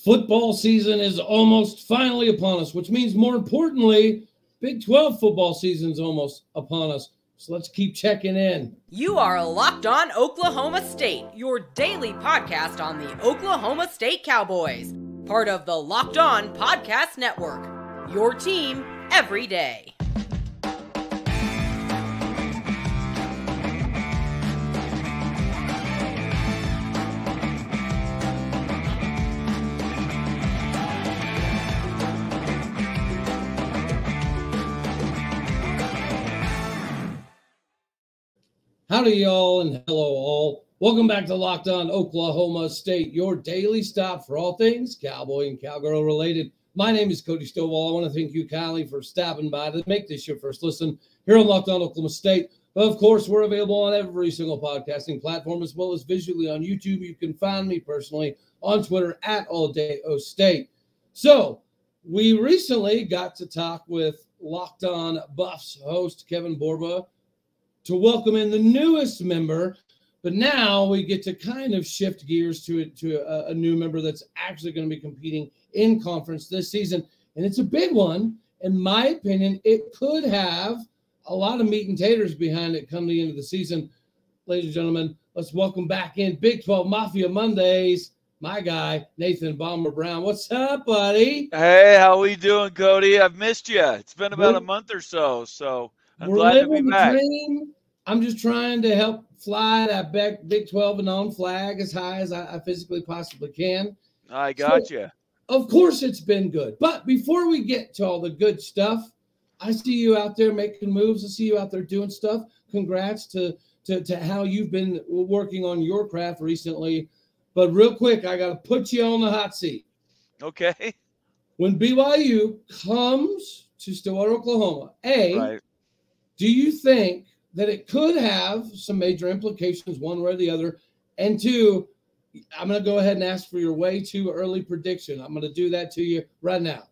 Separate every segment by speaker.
Speaker 1: Football season is almost finally upon us, which means more importantly, Big 12 football season is almost upon us. So let's keep checking in.
Speaker 2: You are Locked On Oklahoma State, your daily podcast on the Oklahoma State Cowboys, part of the Locked On Podcast Network, your team every day.
Speaker 1: Howdy, y'all, and hello, all. Welcome back to Locked On Oklahoma State, your daily stop for all things Cowboy and Cowgirl related. My name is Cody Stovall. I want to thank you kindly for stopping by to make this your first listen here on Locked On Oklahoma State. But of course, we're available on every single podcasting platform as well as visually on YouTube. You can find me personally on Twitter at AllDayOState. So we recently got to talk with Locked On Buffs host Kevin Borba to welcome in the newest member, but now we get to kind of shift gears to a new member that's actually going to be competing in conference this season, and it's a big one. In my opinion, it could have a lot of meat and taters behind it come the end of the season. Ladies and gentlemen, let's welcome back in Big 12 Mafia Mondays, my guy, Nathan Bomber Brown. What's up, buddy?
Speaker 3: Hey, how we doing, Cody? I've missed you. It's been about a month or so I'm glad to be back.
Speaker 1: Dream. I'm just trying to help fly that Big 12 and on flag as high as I physically possibly can.
Speaker 3: I got you.
Speaker 1: Of course, it's been good. But before we get to all the good stuff, I see you out there making moves. I see you out there doing stuff. Congrats to how you've been working on your craft recently. But real quick, I got to put you on the hot seat.
Speaker 3: Okay.
Speaker 1: When BYU comes to Stillwater, Oklahoma, do you think that it could have some major implications one way or the other? And two, I'm going to go ahead and ask for your way too early prediction. I'm going to do that to you right now.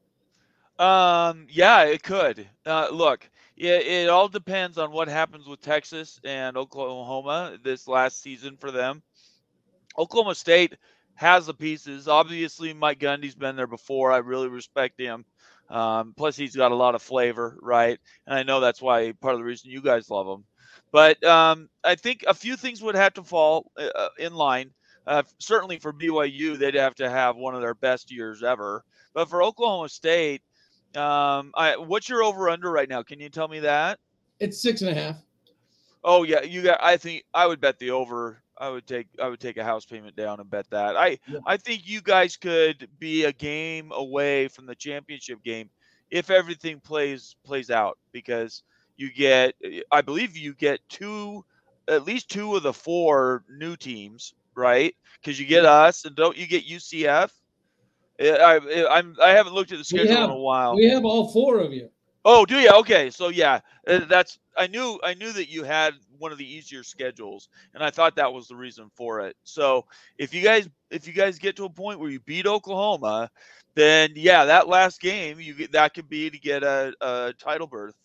Speaker 3: Yeah, it could. Look, it all depends on what happens with Texas and Oklahoma this last season for them. Oklahoma State has the pieces. Obviously, Mike Gundy's been there before. I really respect him. Plus, he's got a lot of flavor, right? And I know that's why part of the reason you guys love him. But I think a few things would have to fall in line. Certainly for BYU, they'd have to have one of their best years ever. But for Oklahoma State, what's your over/under right now? Can you tell me that?
Speaker 1: It's 6.5.
Speaker 3: Oh yeah, I think I would bet the over. I would take a house payment down and bet that. I think you guys could be a game away from the championship game if everything plays out, because I believe you get at least two of the four new teams, right? Because you get us, and don't you get UCF? I haven't looked at the schedule in a while.
Speaker 1: We have all four of you.
Speaker 3: Oh, do you? Okay, so yeah, I knew that you had one of the easier schedules, and I thought that was the reason for it. So if you guys get to a point where you beat Oklahoma, then yeah, that last game that could be to get a title berth.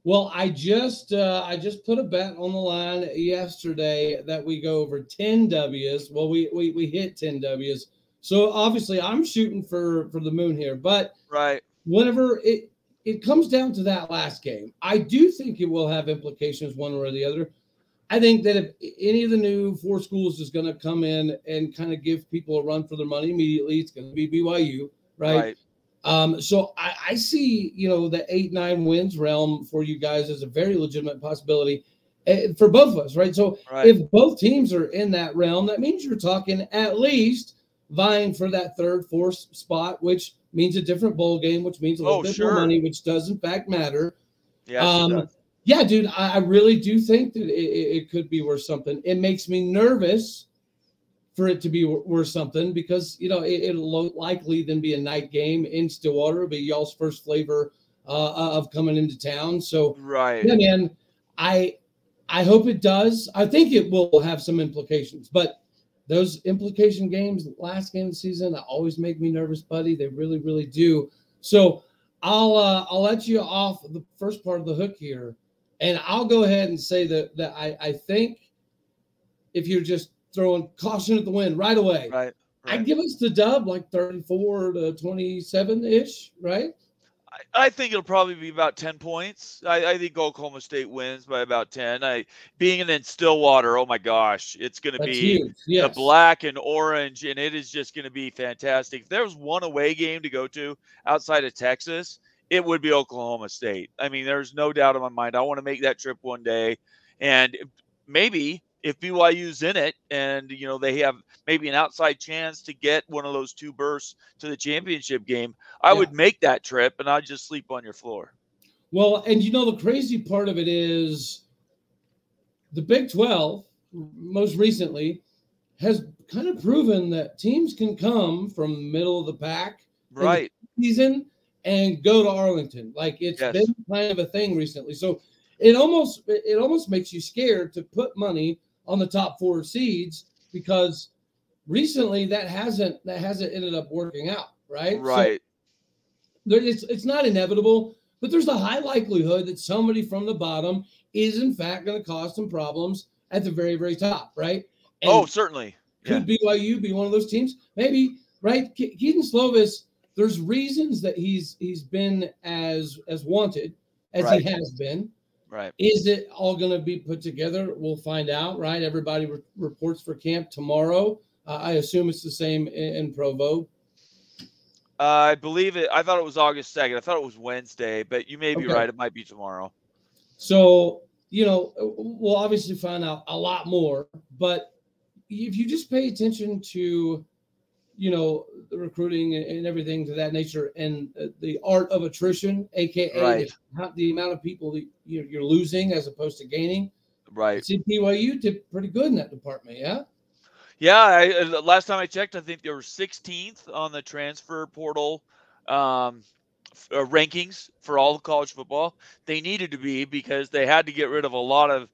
Speaker 1: Well, I just put a bet on the line yesterday that we go over 10 W's. Well, we hit 10 W's. So obviously I'm shooting for the moon here, but
Speaker 3: right.
Speaker 1: Whenever it comes down to that last game, I do think it will have implications one way or the other. I think that if any of the new four schools is going to come in and kind of give people a run for their money immediately, it's going to be BYU, right? So I see, the 8-9 wins realm for you guys as a very legitimate possibility for both of us, right? So if both teams are in that realm, that means you're talking at least vying for that third, fourth spot, which means a different bowl game, which means a little bit more money, which does in fact matter. Yeah, dude, I really do think that it could be worth something. It makes me nervous for it to be worth something because, it'll likely then be a night game in Stillwater. It'll be y'all's first flavor of coming into town. So, yeah, man, I hope it does. I think it will have some implications, but those implication games, last game of the season, that always make me nervous, buddy. They really, really do. So I'll let you off the first part of the hook here, and I'll go ahead and say that I think if you're just throwing caution at the wind right away, I give us the dub like 34-27-ish, right?
Speaker 3: I think it'll probably be about 10 points. I think Oklahoma State wins by about 10. Being in Stillwater, oh my gosh, it's going to
Speaker 1: That's
Speaker 3: be
Speaker 1: huge. Yes.
Speaker 3: the black and orange, and it is just going to be fantastic. If there was one away game to go to outside of Texas, it would be Oklahoma State. I mean, there's no doubt in my mind. I want to make that trip one day, and maybe if BYU's in it and, they have maybe an outside chance to get one of those two berths to the championship game, I would make that trip and I'd just sleep on your floor.
Speaker 1: Well, and the crazy part of it is the Big 12, most recently, has kind of proven that teams can come from the middle of the pack
Speaker 3: right
Speaker 1: season and go to Arlington. Like it's been kind of a thing recently. So it almost makes you scared to put money on the top 4 seeds, because recently that hasn't ended up working out, right?
Speaker 3: Right.
Speaker 1: So it's not inevitable, but there's a high likelihood that somebody from the bottom is in fact going to cause some problems at the very, very top, right? And
Speaker 3: certainly.
Speaker 1: Could BYU be one of those teams? Maybe, right? Keaton Slovis, there's reasons that he's been as wanted as he has been.
Speaker 3: Right.
Speaker 1: Is it all going to be put together? We'll find out, right? Everybody reports for camp tomorrow. I assume it's the same in Provo.
Speaker 3: I believe it. I thought it was August 2nd. I thought it was Wednesday, but you may be right. It might be tomorrow.
Speaker 1: So, we'll obviously find out a lot more. But if you just pay attention to, the recruiting and everything to that nature, and the art of attrition, aka the amount of people that you're losing as opposed to gaining.
Speaker 3: Right.
Speaker 1: See, BYU did pretty good in that department, yeah?
Speaker 3: Yeah, last time I checked, I think they were 16th on the transfer portal rankings for all of college football. They needed to be, because they had to get rid of a lot of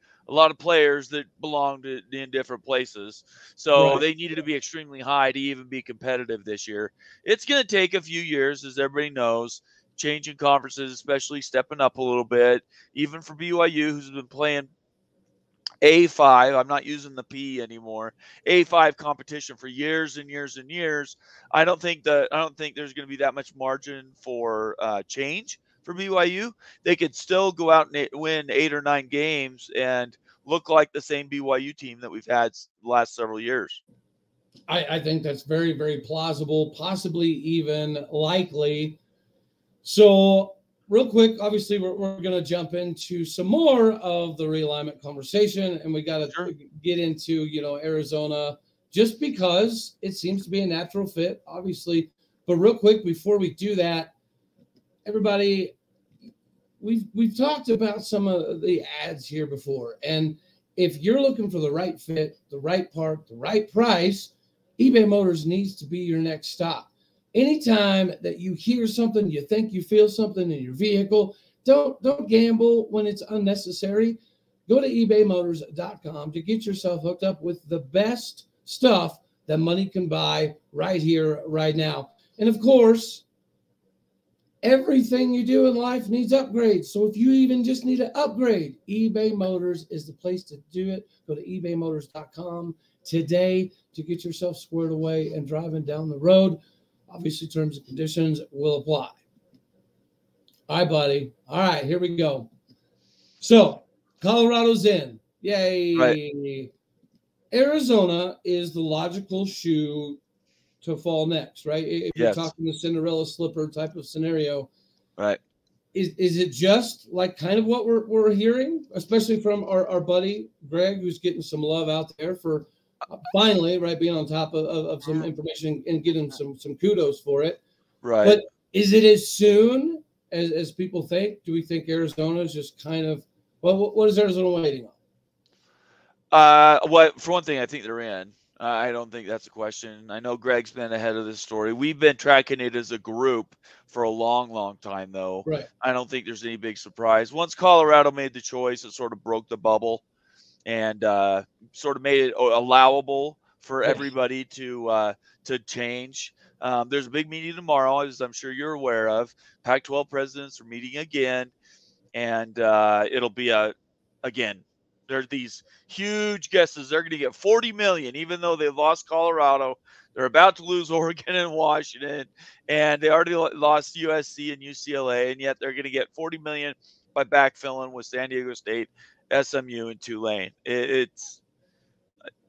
Speaker 3: players that belonged in different places. So they needed to be extremely high to even be competitive this year. It's going to take a few years, as everybody knows, changing conferences, especially stepping up a little bit, even for BYU, who's been playing A5. I'm not using the P anymore. A5 competition for years and years and years. I don't think there's going to be that much margin for change for BYU. They could still go out and win 8 or 9 games and look like the same BYU team that we've had the last several years.
Speaker 1: I think that's very, very plausible, possibly even likely. So real quick, obviously, we're going to jump into some more of the realignment conversation, and we got to get into, Arizona, just because it seems to be a natural fit, obviously. But real quick, before we do that, everybody, we've talked about some of the ads here before, and if you're looking for the right fit, the right part, the right price, eBay Motors needs to be your next stop. Anytime that you hear something, you think you feel something in your vehicle, don't gamble when it's unnecessary. Go to ebaymotors.com to get yourself hooked up with the best stuff that money can buy right here, right now. And of course, everything you do in life needs upgrades. So if you even just need an upgrade, eBay Motors is the place to do it. Go to ebaymotors.com today to get yourself squared away and driving down the road. Obviously, terms and conditions will apply. All right, buddy. All right, here we go. So, Colorado's in. Yay. Right. Arizona is the logical shoe to fall next, right? If you're talking the Cinderella slipper type of scenario.
Speaker 3: Right.
Speaker 1: Is it just like kind of what we're hearing, especially from our buddy Greg, who's getting some love out there for finally, right, being on top of some information and getting some kudos for it.
Speaker 3: Right.
Speaker 1: But is it as soon as people think? Do we think Arizona is just kind of, well, what is Arizona waiting
Speaker 3: on? Well, for one thing, I think they're in. I don't think that's a question. I know Greg's been ahead of this story. We've been tracking it as a group for a long, long time, though.
Speaker 1: Right.
Speaker 3: I don't think there's any big surprise. Once Colorado made the choice, it sort of broke the bubble and sort of made it allowable for everybody to change. There's a big meeting tomorrow, as I'm sure you're aware of. Pac-12 presidents are meeting again, and it'll be again, There's these huge guesses. They're going to get $40 million, even though they've lost Colorado. They're about to lose Oregon and Washington, and they already lost USC and UCLA, and yet they're going to get $40 million by backfilling with San Diego State, SMU, and Tulane. It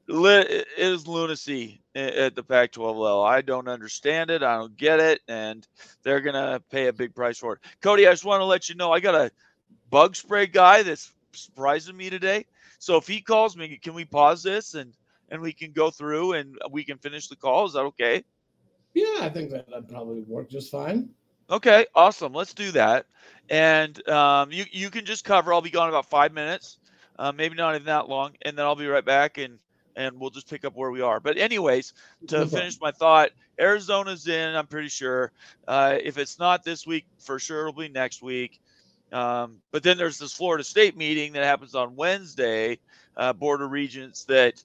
Speaker 3: is lunacy at the Pac-12 level. I don't understand it. I don't get it, and they're going to pay a big price for it. Cody, I just want to let you know I got a bug spray guy that's surprising me today. So if he calls me, can we pause this and we can go through and we can finish the call? Is that okay?
Speaker 1: Yeah, I think that'd probably work just fine.
Speaker 3: Okay, awesome. Let's do that. And you can just cover. I'll be gone about 5 minutes, maybe not even that long, and then I'll be right back and we'll just pick up where we are. But anyways, to finish my thought, Arizona's in, I'm pretty sure. If it's not this week, for sure it'll be next week. But then there's this Florida State meeting that happens on Wednesday, Board of Regents, that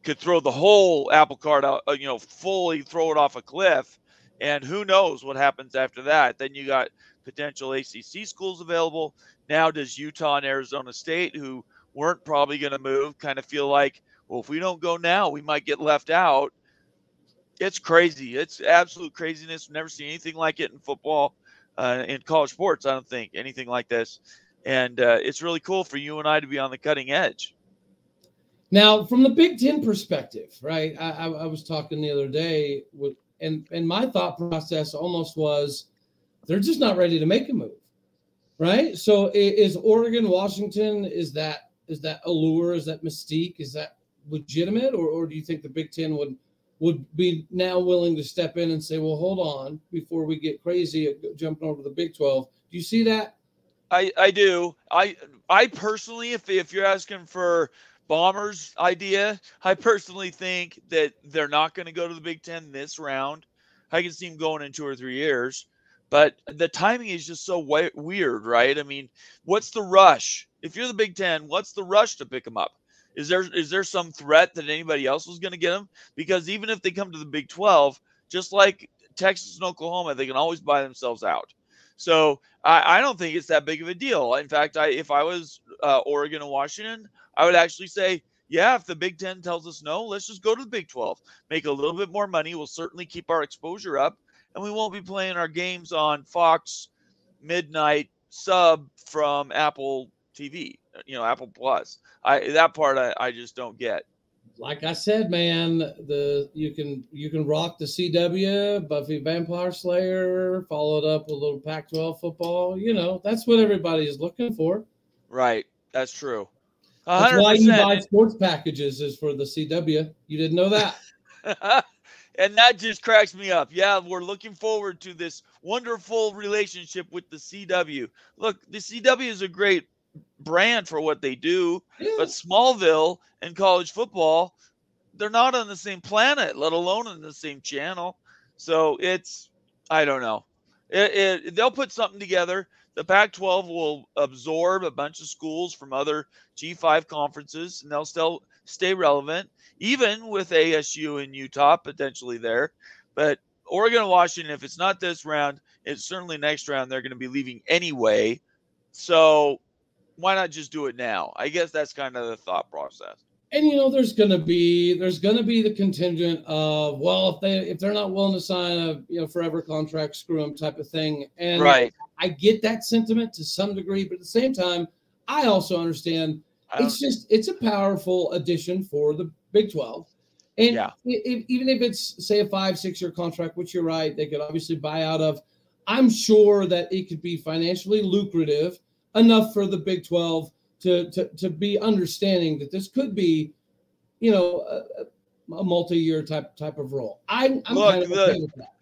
Speaker 3: could throw the whole apple cart out, fully throw it off a cliff. And who knows what happens after that. Then you got potential ACC schools available. Now does Utah and Arizona State, who weren't probably going to move, kind of feel like, well, if we don't go now, we might get left out. It's crazy. It's absolute craziness. We've never seen anything like it in football, in college sports, I don't think, anything like this. And it's really cool for you and I to be on the cutting edge.
Speaker 1: Now, from the Big Ten perspective, right, I was talking the other day, and my thought process almost was they're just not ready to make a move, right? So is Oregon, Washington, is that allure, is that mystique, is that legitimate, or do you think the Big Ten would be now willing to step in and say, well, hold on, before we get crazy at jumping over the Big 12? Do you see that?
Speaker 3: I do. I personally, if you're asking for Bombers' idea, I personally think that they're not going to go to the Big Ten this round. I can see them going in 2 or 3 years, but the timing is just so weird, right? I mean, what's the rush? If you're the Big Ten, what's the rush to pick them up? Is there some threat that anybody else was going to get them? Because even if they come to the Big 12, just like Texas and Oklahoma, they can always buy themselves out. So I don't think it's that big of a deal. In fact, if I was Oregon and Washington, I would actually say, yeah, if the Big Ten tells us no, let's just go to the Big 12, make a little bit more money. We'll certainly keep our exposure up, and we won't be playing our games on Fox midnight sub from Apple TV, Apple Plus. That part I just don't get.
Speaker 1: Like I said, man, you can rock the CW, Buffy Vampire Slayer, followed up with a little Pac-12 football. That's what everybody is looking for.
Speaker 3: Right, that's true. 100%.
Speaker 1: That's why you buy sports packages, is for the CW. You didn't know that?
Speaker 3: And that just cracks me up. Yeah, we're looking forward to this wonderful relationship with the CW. Look, the CW is a great brand for what they do, but Smallville and college football, they're not on the same planet, let alone on the same channel. So I don't know. They'll put something together. The Pac-12 will absorb a bunch of schools from other G5 conferences, and they'll still stay relevant, even with ASU and Utah potentially there. But Oregon and Washington, if it's not this round, it's certainly next round. They're going to be leaving anyway. So why not just do it now? I guess that's kind of the thought process.
Speaker 1: And there's gonna be the contingent of, well, if they're not willing to sign a forever contract, screw them type of thing. And
Speaker 3: right.
Speaker 1: I get that sentiment to some degree, but at the same time, I also understand it's a powerful addition for the Big 12. And even if it's, say, a 5-6 year contract, which you're right, they could obviously buy out of, I'm sure that it could be financially lucrative enough for the Big 12 to be understanding that this could be, a multi-year type of role. I'm kind of okay with that.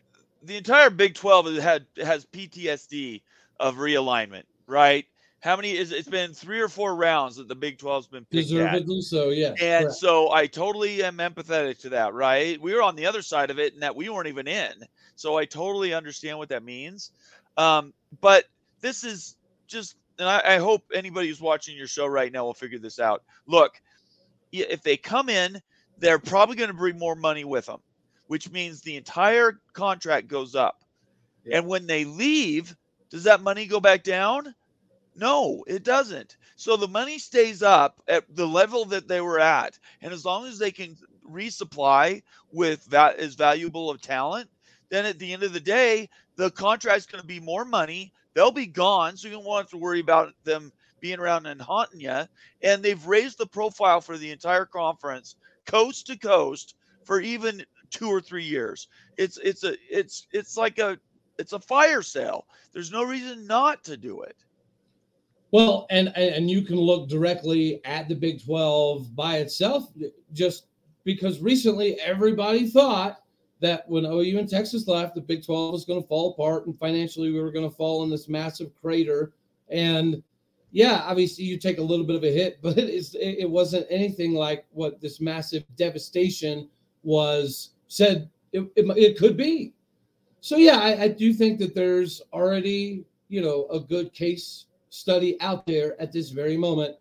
Speaker 3: The entire Big 12 has PTSD of realignment, right? How many it's been 3 or 4 rounds that the Big 12's been picked
Speaker 1: deservedly
Speaker 3: at.
Speaker 1: So, yeah.
Speaker 3: And
Speaker 1: correct.
Speaker 3: So I totally am empathetic to that, right? We were on the other side of it, and that we weren't even in. So I totally understand what that means. But this is just, and I hope anybody who's watching your show right now will figure this out. Look, if they come in, they're probably going to bring more money with them, which means the entire contract goes up. Yeah. And when they leave, does that money go back down? No, it doesn't. So the money stays up at the level that they were at. And as long as they can resupply with that as valuable of talent, then at the end of the day, the contract's going to be more money. They'll be gone. So you won't have to worry about them being around and haunting you. And they've raised the profile for the entire conference coast to coast for even 2 or 3 years. It's like a fire sale. There's no reason not to do it.
Speaker 1: Well, and you can look directly at the Big 12 by itself, just because recently everybody thought that when OU and Texas left, the Big 12 was going to fall apart and financially we were going to fall in this massive crater. And yeah, obviously you take a little bit of a hit, but it wasn't anything like what this massive devastation was said it could be. So yeah, I do think that there's already, a good case study out there at this very moment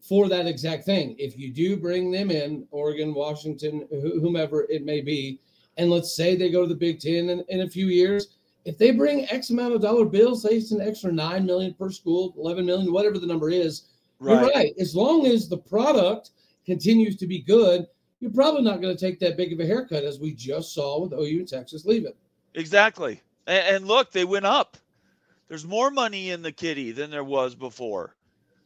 Speaker 1: for that exact thing. If you do bring them in, Oregon, Washington, whomever it may be, and let's say they go to the Big Ten in a few years, if they bring X amount of dollar bills, say it's an extra $9 million per school, $11 million, whatever the number is, right. You're right. As long as the product continues to be good, you're probably not going to take that big of a haircut as we just saw with OU and Texas leaving.
Speaker 3: Exactly. And look, they went up. There's more money in the kitty than there was before.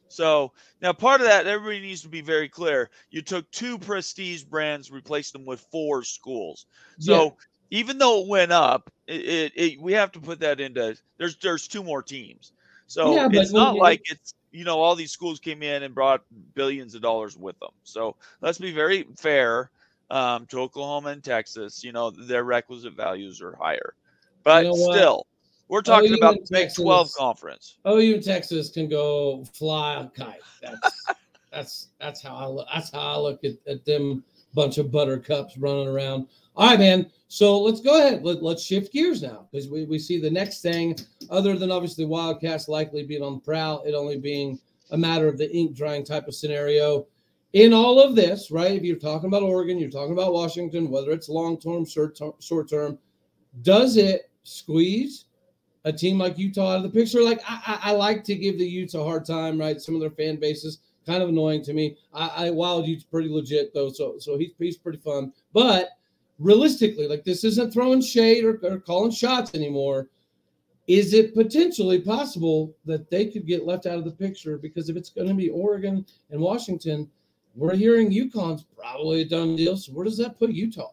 Speaker 3: So now part of that, everybody needs to be very clear. You took 2 prestige brands, replaced them with 4 schools. So even though it went up, we have to put that into there's 2 more teams. So it's not like it's, all these schools came in and brought billions of dollars with them. So let's be very fair to Oklahoma and Texas. Their requisite values are higher. But still, we're talking about the Big 12 conference.
Speaker 1: OU and Texas can go fly a kite. That's how I look. That's how I look at them bunch of buttercups running around. All right, man. So let's go ahead. Let's shift gears now because we see the next thing, other than obviously Wildcats likely being on the prowl, it only being a matter of the ink drying type of scenario. In all of this, right? If you're talking about Oregon, you're talking about Washington, whether it's long-term, short-term, does it squeeze a team like Utah out of the picture? Like I like to give the Utes a hard time, right? Some of their fan bases kind of annoying to me. Wild Ute's pretty legit though, so he's pretty fun. But realistically, like this isn't throwing shade or calling shots anymore. Is it potentially possible that they could get left out of the picture? Because if it's going to be Oregon and Washington, we're hearing UConn's probably a done deal. So where does that put Utah?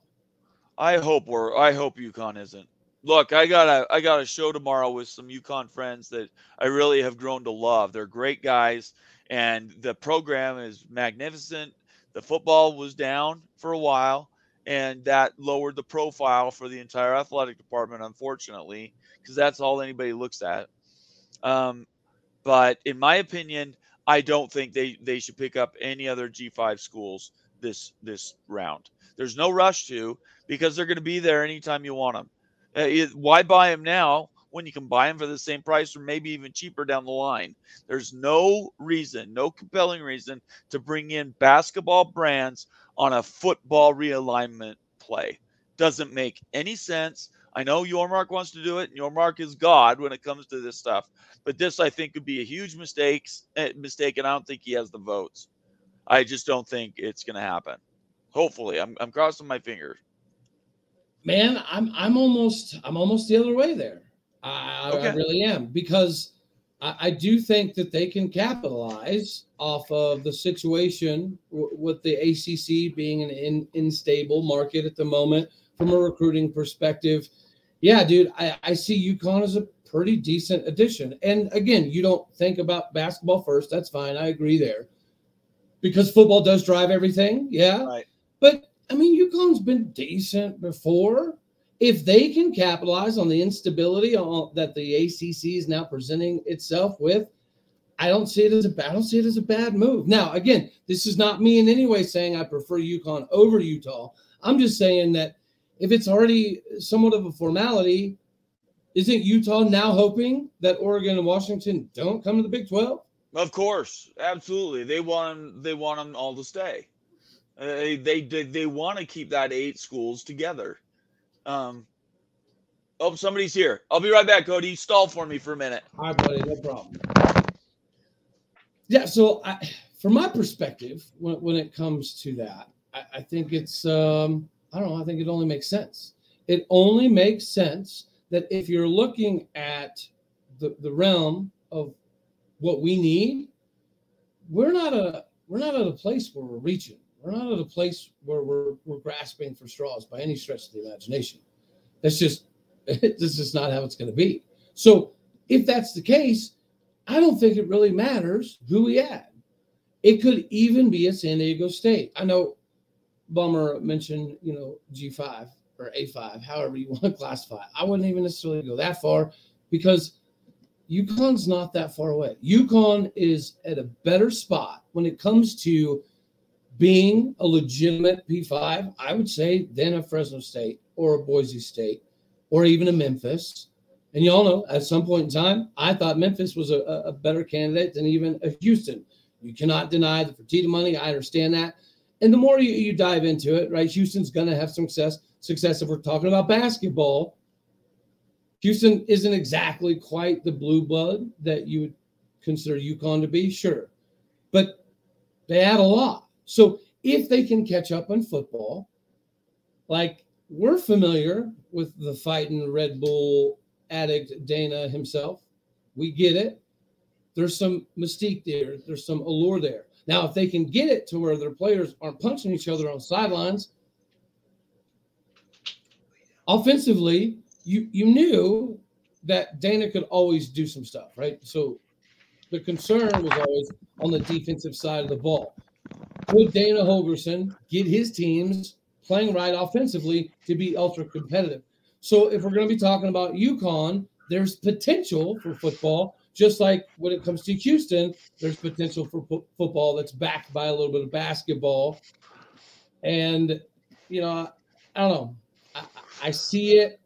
Speaker 3: I hope UConn isn't. Look, I got a show tomorrow with some UConn friends that I really have grown to love. They're great guys, and the program is magnificent. The football was down for a while, and that lowered the profile for the entire athletic department, unfortunately, because that's all anybody looks at. But in my opinion, I don't think they should pick up any other G5 schools this round. There's no rush to, because they're going to be there anytime you want them. Why buy them now when you can buy them for the same price or maybe even cheaper down the line? There's no compelling reason to bring in basketball brands on a football realignment play. Doesn't make any sense. I know Yormark wants to do it, and Yormark is God when it comes to this stuff. But this, I think, could be a huge mistake, and I don't think he has the votes. I just don't think it's going to happen. Hopefully, I'm crossing my fingers.
Speaker 1: Man, I'm almost the other way there. I really am, because I do think that they can capitalize off of the situation with the ACC being an unstable market at the moment from a recruiting perspective. Yeah, dude, I see UConn as a pretty decent addition. And again, you don't think about basketball first. That's fine. I agree there, because football does drive everything. Yeah.
Speaker 3: Right.
Speaker 1: But I mean, UConn's been decent before. If they can capitalize on the instability that the ACC is now presenting itself with, I don't see it as a bad move. Now, again, this is not me in any way saying I prefer UConn over Utah. I'm just saying that if it's already somewhat of a formality, isn't Utah now hoping that Oregon and Washington don't come to the Big 12?
Speaker 3: Of course, absolutely. They want them all to stay. They want to keep that 8 schools together. Somebody's here. I'll be right back, Cody. Stall for me for a minute.
Speaker 1: All right, buddy. No problem. Yeah. So from my perspective, when it comes to that, I think it's, I don't know, I think it only makes sense. It only makes sense that if you're looking at the realm of what we need, we're not at a place where we're reaching. We're not at a place where we're grasping for straws by any stretch of the imagination. That's just not how it's going to be. So if that's the case, I don't think it really matters who we add. It could even be at San Diego State. I know Bummer mentioned, G5 or A5, however you want to classify it. I wouldn't even necessarily go that far because UConn's not that far away. UConn is at a better spot when it comes to being a legitimate P5, I would say, than a Fresno State or a Boise State or even a Memphis. And y'all know, at some point in time, I thought Memphis was a better candidate than even a Houston. You cannot deny the Fertitta money. I understand that. And the more you dive into it, right, Houston's going to have some success if we're talking about basketball. Houston isn't exactly quite the blue blood that you would consider UConn to be, sure. But they add a lot. So if they can catch up on football, like we're familiar with the fighting Red Bull addict Dana himself. We get it. There's some mystique there. There's some allure there. Now, if they can get it to where their players aren't punching each other on sidelines, offensively, you knew that Dana could always do some stuff, right? So the concern was always on the defensive side of the ball. Would Dana Holgerson get his teams playing right offensively to be ultra competitive? So if we're going to be talking about UConn, there's potential for football, just like when it comes to Houston, there's potential for football that's backed by a little bit of basketball. And, I don't know. I see it.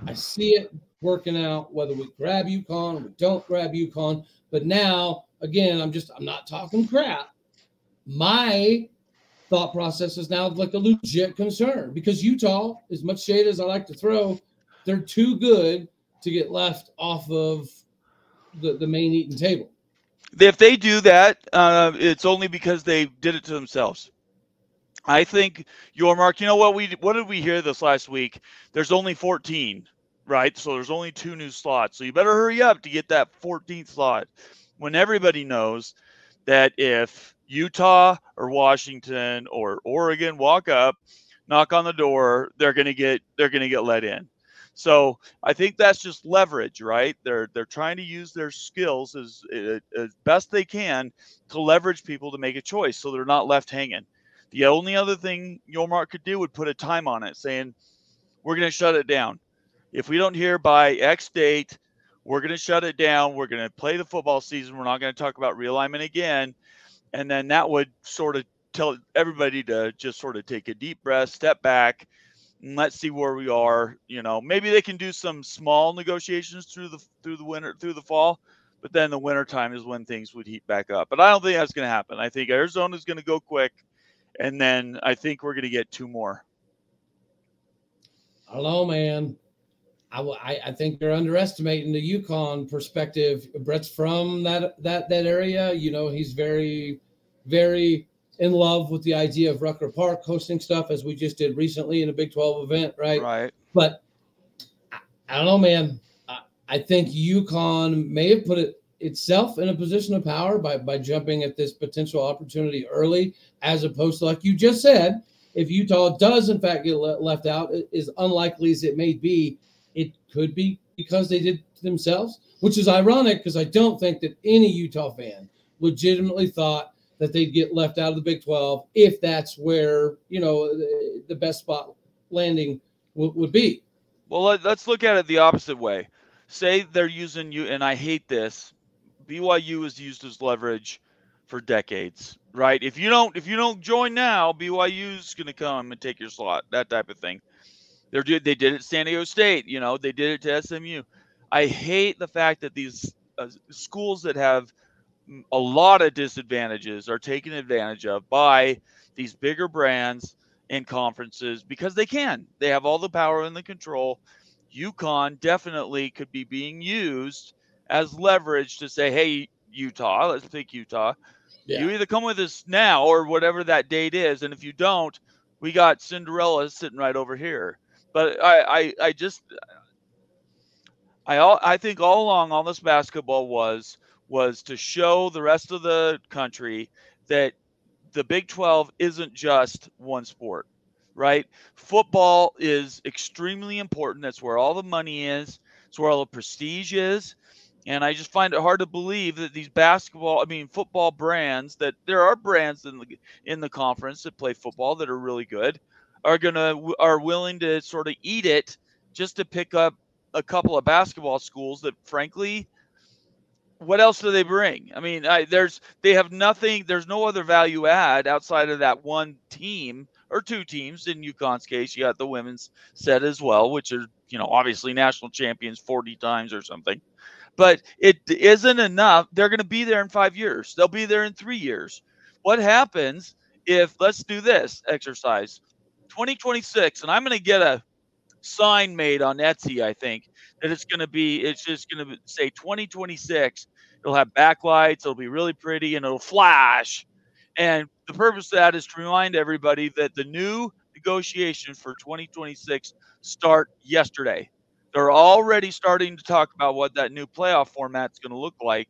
Speaker 1: I see it working out, whether we grab UConn or we don't grab UConn. But now, again, I'm not talking crap. My thought process is now like a legit concern because Utah, as much shade as I like to throw, they're too good to get left off of the main eating table.
Speaker 3: If they do that, it's only because they did it to themselves. I think Mark, what did we hear this last week? There's only 14, right? So there's only 2 new slots. So you better hurry up to get that 14th slot when everybody knows that if Utah or Washington or Oregon walk up, knock on the door, they're going to get let in. So I think that's just leverage, right? They're trying to use their skills as best they can to leverage people to make a choice so they're not left hanging. The only other thing Yormark could do would put a time on it, saying, we're going to shut it down. If we don't hear by X date, we're going to shut it down. We're going to play the football season. We're not going to talk about realignment again. And then that would sort of tell everybody to just sort of take a deep breath, step back, and let's see where we are. Maybe they can do some small negotiations through the winter, through the fall, but then the winter time is when things would heat back up. But I don't think that's going to happen. I think Arizona's going to go quick, and then I think we're going to get 2 more.
Speaker 1: I don't know, man. I think you're underestimating the UConn perspective. Brett's from that area. He's very, very in love with the idea of Rucker Park hosting stuff, as we just did recently in a Big 12 event, right?
Speaker 3: Right.
Speaker 1: But I don't know, man. I think UConn may have put itself in a position of power by jumping at this potential opportunity early, as opposed to, like you just said, if Utah does in fact get left out, as unlikely as it may be, it could be because they did to themselves, which is ironic because I don't think that any Utah fan legitimately thought that they'd get left out of the Big 12 if that's where, the best spot landing would be.
Speaker 3: Well, let's look at it the opposite way. Say they're using you, and I hate this. BYU is used as leverage for decades, right? If you don't join now, BYU's going to come and take your slot, that type of thing. They did it at San Diego State, they did it to SMU. I hate the fact that these schools that have a lot of disadvantages are taken advantage of by these bigger brands and conferences because they have all the power and the control. UConn definitely could be being used as leverage to say, hey, Utah. Let's pick Utah.
Speaker 1: Yeah.
Speaker 3: You either come with us now or whatever that date is, and if you don't, we got Cinderella sitting right over here. But I think all along all this basketball was to show the rest of the country that the Big 12 isn't just one sport, right? Football is extremely important. That's where all the money is. It's where all the prestige is. And I just find it hard to believe that these football brands, that there are brands in the conference that play football that are really good, are willing to sort of eat it just to pick up a couple of basketball schools that, frankly, what else do they bring? I mean, they have nothing. There's no other value add outside of that one team or two teams. In UConn's case, you got the women's set as well, which are, obviously national champions 40 times or something. But it isn't enough. They're going to be there in 5 years. They'll be there in 3 years. What happens if, let's do this exercise, 2026, and I'm going to get a sign made on Etsy, I think, that it's just going to say 2026. It'll have backlights. It'll be really pretty, and it'll flash. And the purpose of that is to remind everybody that the new negotiations for 2026 start yesterday. They're already starting to talk about what that new playoff format is going to look like.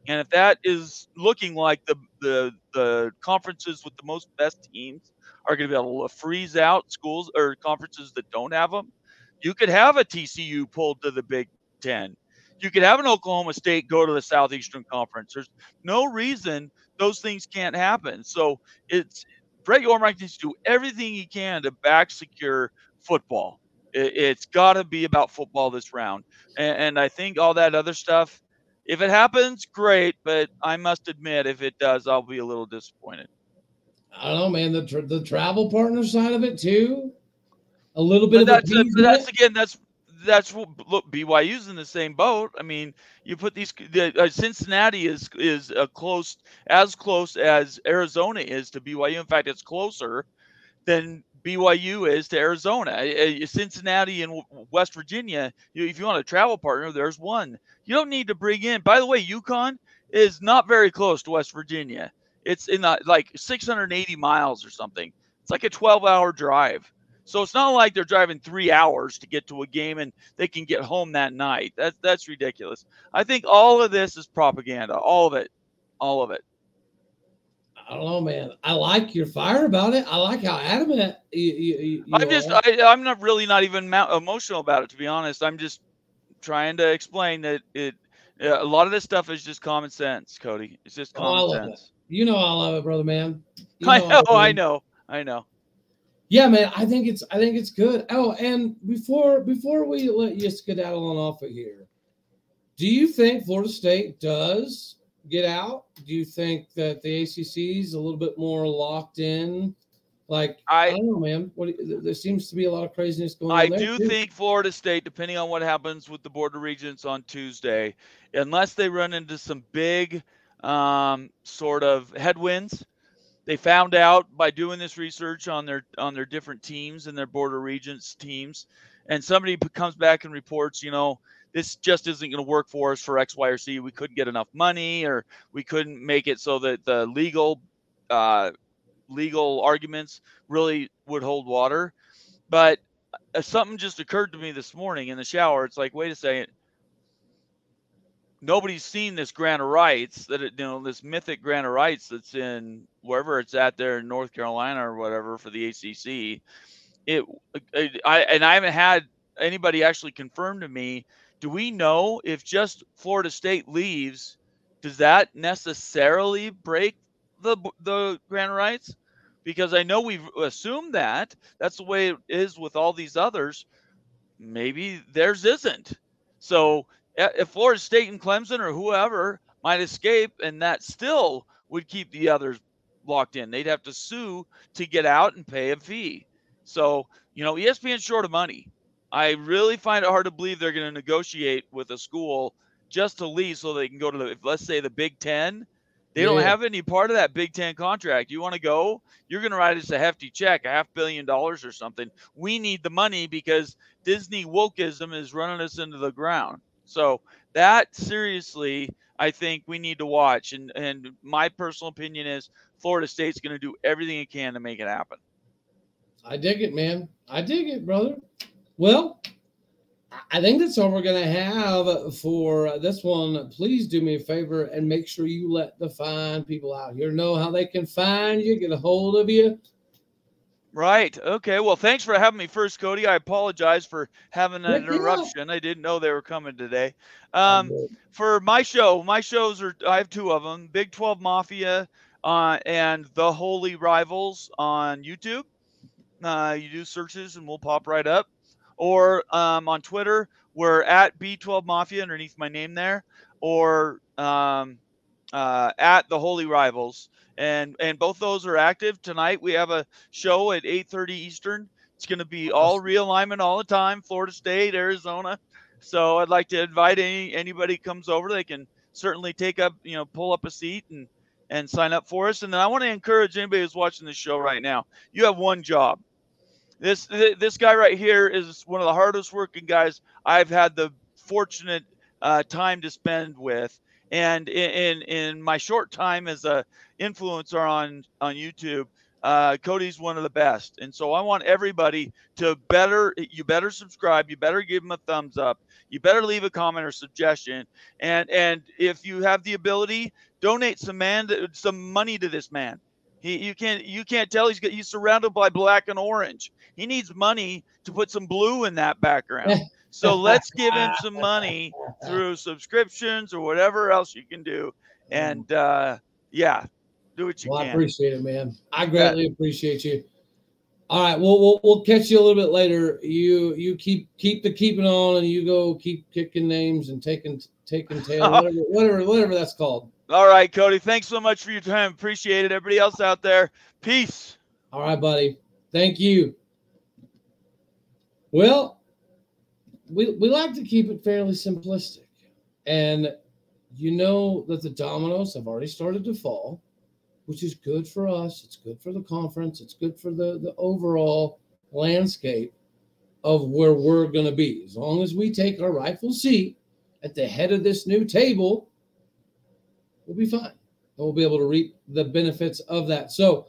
Speaker 3: And if that is looking like the conferences with the most best teams are going to be able to freeze out schools or conferences that don't have them, you could have a TCU pulled to the Big Ten. You could have an Oklahoma State go to the Southeastern Conference. There's no reason those things can't happen. So Brett Yormark needs to do everything he can to back secure football. It's got to be about football this round. And I think all that other stuff, if it happens, great. But I must admit, if it does, I'll be a little disappointed.
Speaker 1: I don't know, man. The travel partner side of it too. A little bit
Speaker 3: But
Speaker 1: of
Speaker 3: that's what, look, BYU's in the same boat. I mean, you put these Cincinnati is as close as Arizona is to BYU. In fact, it's closer than BYU is to Arizona. Cincinnati and West Virginia, if you want a travel partner, there's one. You don't need to bring in. By the way, UConn is not very close to West Virginia. It's in like 680 miles or something. It's like a 12-hour drive. So it's not like they're driving 3 hours to get to a game and they can get home that night. That's ridiculous. I think all of this is propaganda. All of it.
Speaker 1: I don't know, man. I like your fire about it. I like how adamant you
Speaker 3: I'm not even emotional about it, to be honest. I'm just trying to explain that a lot of this stuff is just common sense, Cody. It's just common sense.
Speaker 1: I love it, brother, man.
Speaker 3: I know.
Speaker 1: Yeah, man. I think it's good. Oh, and before we let you skedaddle on off of here, do you think Florida State does get out? Do you think that the ACC is a little bit more locked in? Like, I don't know, man. There seems to be a lot of craziness going on there.
Speaker 3: I do think Florida State, depending on what happens with the Board of Regents on Tuesday, unless they run into some big sort of headwinds. They found out by doing this research on their different teams and their Board of Regents teams, and somebody comes back and reports, this just isn't going to work for us for X, Y, or Z. We couldn't get enough money, or we couldn't make it so that the legal arguments really would hold water. But something just occurred to me this morning in the shower. It's like, wait a second. Nobody's seen this grant of rights this mythic grant of rights that's in wherever it's at there in North Carolina or whatever for the ACC. I haven't had anybody actually confirm to me. Do we know if just Florida State leaves, does that necessarily break the grant of rights? Because I know we've assumed that that's the way it is with all these others. Maybe theirs isn't. So if Florida State and Clemson or whoever might escape, and that still would keep the others locked in. They'd have to sue to get out and pay a fee. So, ESPN's short of money. I really find it hard to believe they're going to negotiate with a school just to leave so they can go to let's say the Big Ten. They don't have any part of that Big Ten contract. You want to go? You're going to write us a hefty check, $500 million or something. We need the money because Disney wokeism is running us into the ground. So that seriously, I think we need to watch. And my personal opinion is Florida State's going to do everything it can to make it happen.
Speaker 1: I dig it, man. I dig it, brother. Well, I think that's all we're going to have for this one. Please do me a favor and make sure you let the fine people out here know how they can find you, get a hold of you.
Speaker 3: Right. Okay. Well, thanks for having me first, Cody. I apologize for having an interruption. I didn't know they were coming today. For my shows I have two of them: Big 12 Mafia and The Holy Rivals on YouTube. You do searches and we'll pop right up. Or on Twitter, we're at B12 Mafia underneath my name there, or at The Holy Rivals. And both those are active. Tonight we have a show at 8:30 Eastern. It's going to be all realignment all the time, Florida State, Arizona. So I'd like to invite anybody comes over. They can certainly pull up a seat and sign up for us. And then I want to encourage anybody who's watching this show right now. You have one job. This guy right here is one of the hardest working guys I've had the fortunate time to spend with. And in my short time as a influencer on YouTube, Cody's one of the best. And so I want everybody to you better subscribe. You better give him a thumbs up. You better leave a comment or suggestion. And if you have the ability, donate some money to this man. You can't tell he's surrounded by black and orange. He needs money to put some blue in that background. So let's give him some money through subscriptions or whatever else you can do. And do what you can.
Speaker 1: I appreciate it, man. I greatly appreciate you. All right, we'll catch you a little bit later. You keeping on, and you go keep kicking names and taking tail, whatever that's called.
Speaker 3: All right, Cody. Thanks so much for your time. Appreciate it. Everybody else out there, peace.
Speaker 1: All right, buddy. Thank you. Well, we like to keep it fairly simplistic. And you know that the dominoes have already started to fall, which is good for us. It's good for the conference. It's good for the overall landscape of where we're going to be. As long as we take our rightful seat at the head of this new table, we'll be fine. And we'll be able to reap the benefits of that. So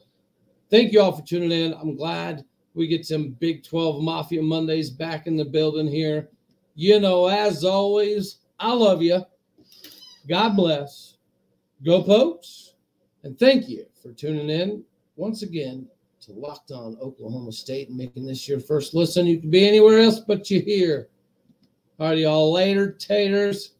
Speaker 1: thank you all for tuning in. I'm glad we get some Big 12 Mafia Mondays back in the building here. You know, as always, I love you. God bless. Go Pokes. And thank you for tuning in once again to Locked On Oklahoma State and making this your first listen. You can be anywhere else but you're here. All right, y'all. Later, taters.